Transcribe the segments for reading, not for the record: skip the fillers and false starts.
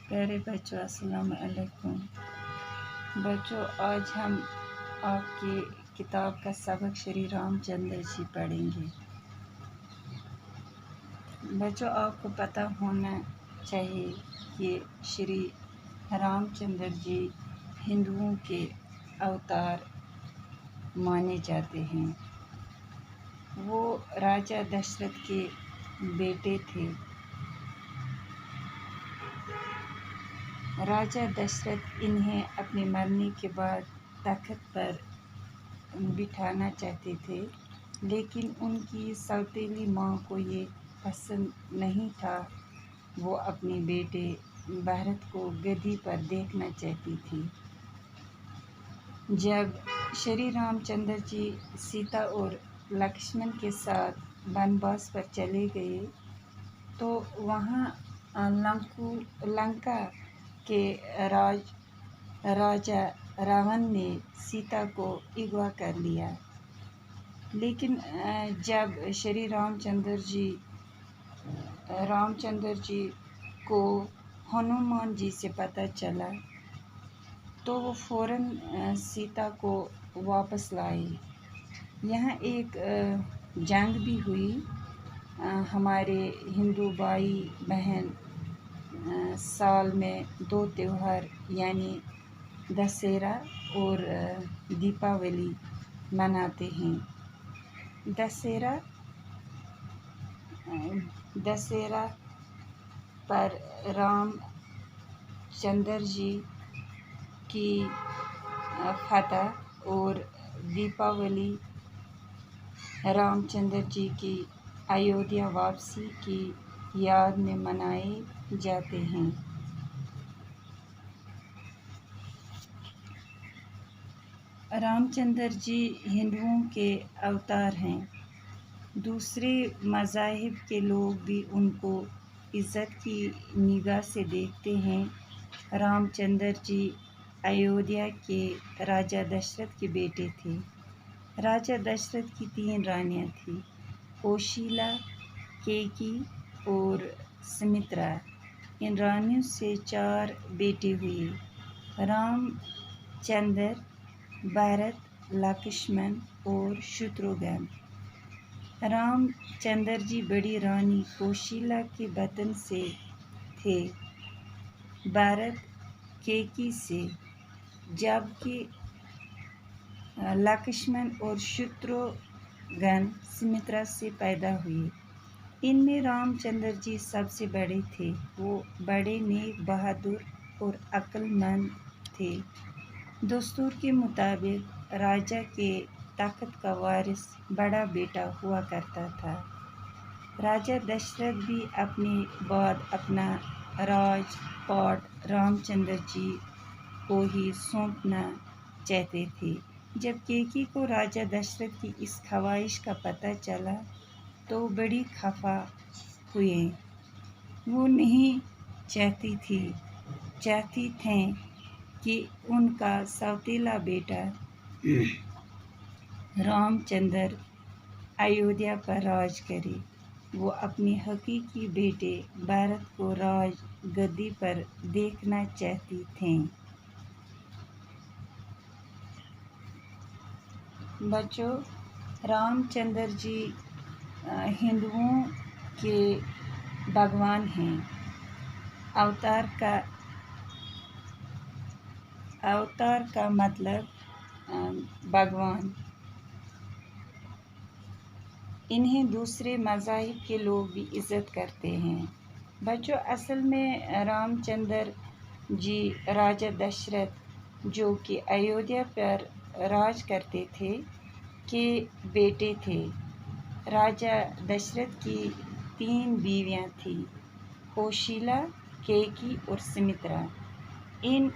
प्यारे बच्चों, अस्सलाम वालेकुम। बच्चों, आज हम आपकी किताब का सबक श्री रामचंद्र जी पढ़ेंगे। बच्चों, आपको पता होना चाहिए कि श्री रामचंद्र जी हिंदुओं के अवतार माने जाते हैं। वो राजा दशरथ के बेटे थे। राजा दशरथ इन्हें अपने मरने के बाद तख्त पर बिठाना चाहते थे, लेकिन उनकी सौतेली माँ को ये पसंद नहीं था। वो अपने बेटे भरत को गद्दी पर देखना चाहती थी। जब श्री रामचंद्र जी सीता और लक्ष्मण के साथ वनवास पर चले गए तो वहाँ लंका के राजा रावण ने सीता को अगवा कर लिया। लेकिन जब श्री रामचंद्र जी को हनुमान जी से पता चला तो वो फौरन सीता को वापस लाए। यहाँ एक जंग भी हुई। हमारे हिंदू भाई बहन साल में 2 त्यौहार यानी दशहरा और दीपावली मनाते हैं। दशहरा पर रामचंद्र जी की फतह और दीपावली रामचंद्र जी की अयोध्या वापसी की याद में मनाए जाते हैं। रामचंद्र जी हिंदुओं के अवतार हैं। दूसरे मज़ाहिब के लोग भी उनको इज़्ज़त की निगाह से देखते हैं। रामचंद्र जी अयोध्या के राजा दशरथ के बेटे थे। राजा दशरथ की 3 रानियाँ थीं, कौशल्या, कैकेयी और सुमित्रा। इन रानियों से 4 बेटे हुए, रामचंद्र, भरत, लक्ष्मण और शत्रुघ्न। रामचंद्र जी बड़ी रानी कौशल्या के बतन से थे, भरत कैकेयी से, जबकि लक्ष्मण और शत्रुघ्न सुमित्रा से पैदा हुए। इनमें रामचंद्र जी सबसे बड़े थे। वो बड़े नेक, बहादुर और अक्लमंद थे। दस्तूर के मुताबिक राजा के तख्त का वारिस बड़ा बेटा हुआ करता था। राजा दशरथ भी अपने बाद अपना राजपाट रामचंद्र जी को ही सौंपना चाहते थे। जब कैकेयी को राजा दशरथ की इस ख्वाहिश का पता चला तो बड़ी खफा हुए। वो नहीं चाहती थी कि उनका सौतेला बेटा रामचंद्र अयोध्या पर राज करे। वो अपने हकीकी बेटे भरत को राज गद्दी पर देखना चाहती थीं। बच्चों, रामचंद्र जी हिंदुओं के भगवान हैं। अवतार का मतलब भगवान। इन्हें दूसरे मज़ाहिब के लोग भी इज़्ज़त करते हैं। बच्चों, असल में रामचंद्र जी राजा दशरथ, जो कि अयोध्या पर राज करते थे, के बेटे थे। राजा दशरथ की 3 बीवियाँ थीं, कौशल्या, कैकेयी और सुमित्रा। इन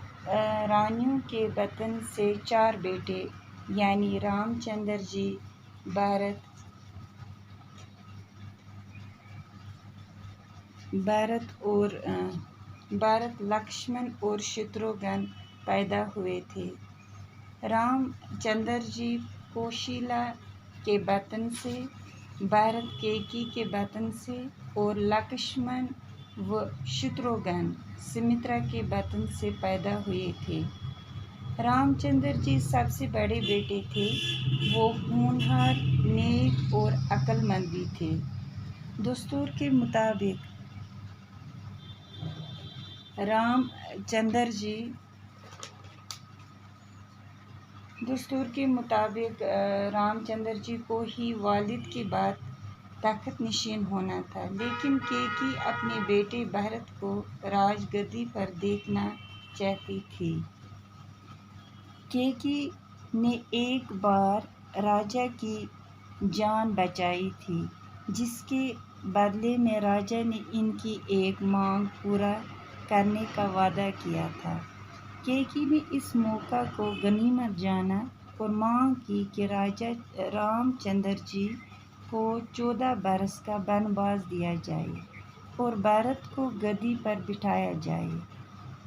रानियों के बतन से 4 बेटे यानी रामचंद्र जी, भरत, लक्ष्मण और शत्रुघ्न पैदा हुए थे। रामचंद्र जी कौशल्या के बतन से, भरत कैकेयी के बतन से और लक्ष्मण وہ شتروگن سمترا کے بطن سے پیدا ہوئے تھے۔ رام چندر جی سب سے بڑے بیٹے تھے۔ وہ ہونہار، نیک اور عقل مند بھی تھے۔ دستور کے مطابق رام چندر جی کو ہی والد کے بعد تخت نشین ہونا تھا، لیکن کیکی اپنے بیٹے بھرت کو راج گدی پر دیکھنا چاہتی تھی۔ کیکی نے ایک بار راجا کی جان بچائی تھی، جس کے بدلے میں راجا نے ان کی ایک مانگ پورا کرنے کا وعدہ کیا تھا۔ کیکی نے اس موقع کو غنیمت جانا اور مانگ کی کہ راجا رام چندر جی کو 14 برس کا بنواس دیا جائے اور بھرت کو گدی پر بٹھایا جائے۔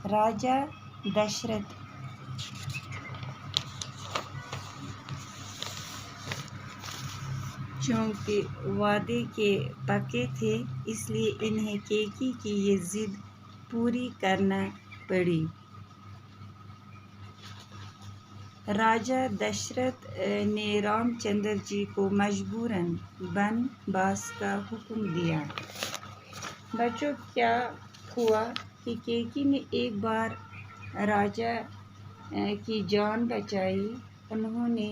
راجا دشرتھ چونکہ وعدے کے پکے تھے، اس لیے انہیں کیکی کی یہ ضد پوری کرنا پڑی۔ راجا دشرتھ نے رام چندر جی کو مجبوراً بنواس کا حکم دیا۔ بچوں، کیا ہوا کہ کیکی نے ایک بار راجا کی جان بچائی۔ انہوں نے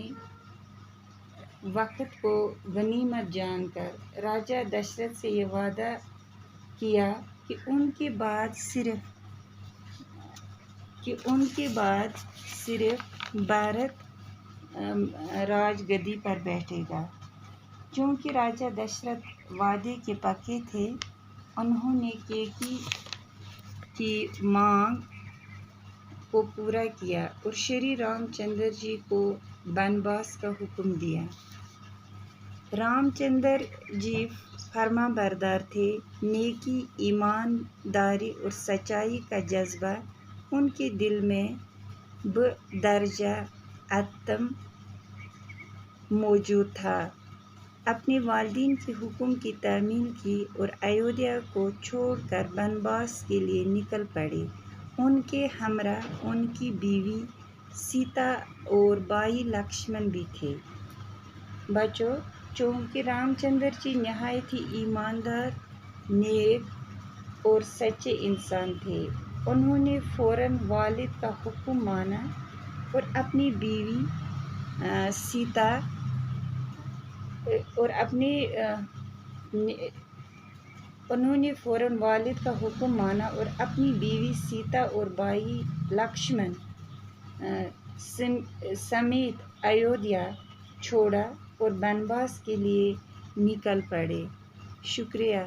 وقت کو غنیمت جان کر راجا دشرتھ سے یہ وعدہ کیا کہ ان کے بعد صرف بھرت راج گدی پر بیٹھے گا۔ چونکہ راجا دشرتھ وعدے کے پکے تھے، انہوں نے کیکی کی مانگ کو پورا کیا اور شری رام چندر جی کو بنواس کا حکم دیا۔ رام چندر جی فرما بردار تھے۔ نیکی، ایمانداری اور سچائی کا جذبہ ان کے دل میں بدرجہ اتم موجود تھا۔ اپنے والدین کے حکم کی تعمیل کی اور ایودھیا کو چھوڑ کر بنواس کے لیے نکل پڑے۔ ان کے ہمراہ ان کی بیوی سیتا اور بھائی لکشمن بھی تھے۔ بچوں، چونکہ رام چندر جی نہایت ہی ایماندار، نیک اور سچے انسان تھے، انہوں نے فوراً والد کا حکم مانا اور اپنی بیوی سیتا اور بھائی لکشمن سمیت ایودھیا چھوڑا اور بنواس کے لیے نکل پڑے۔ شکریہ۔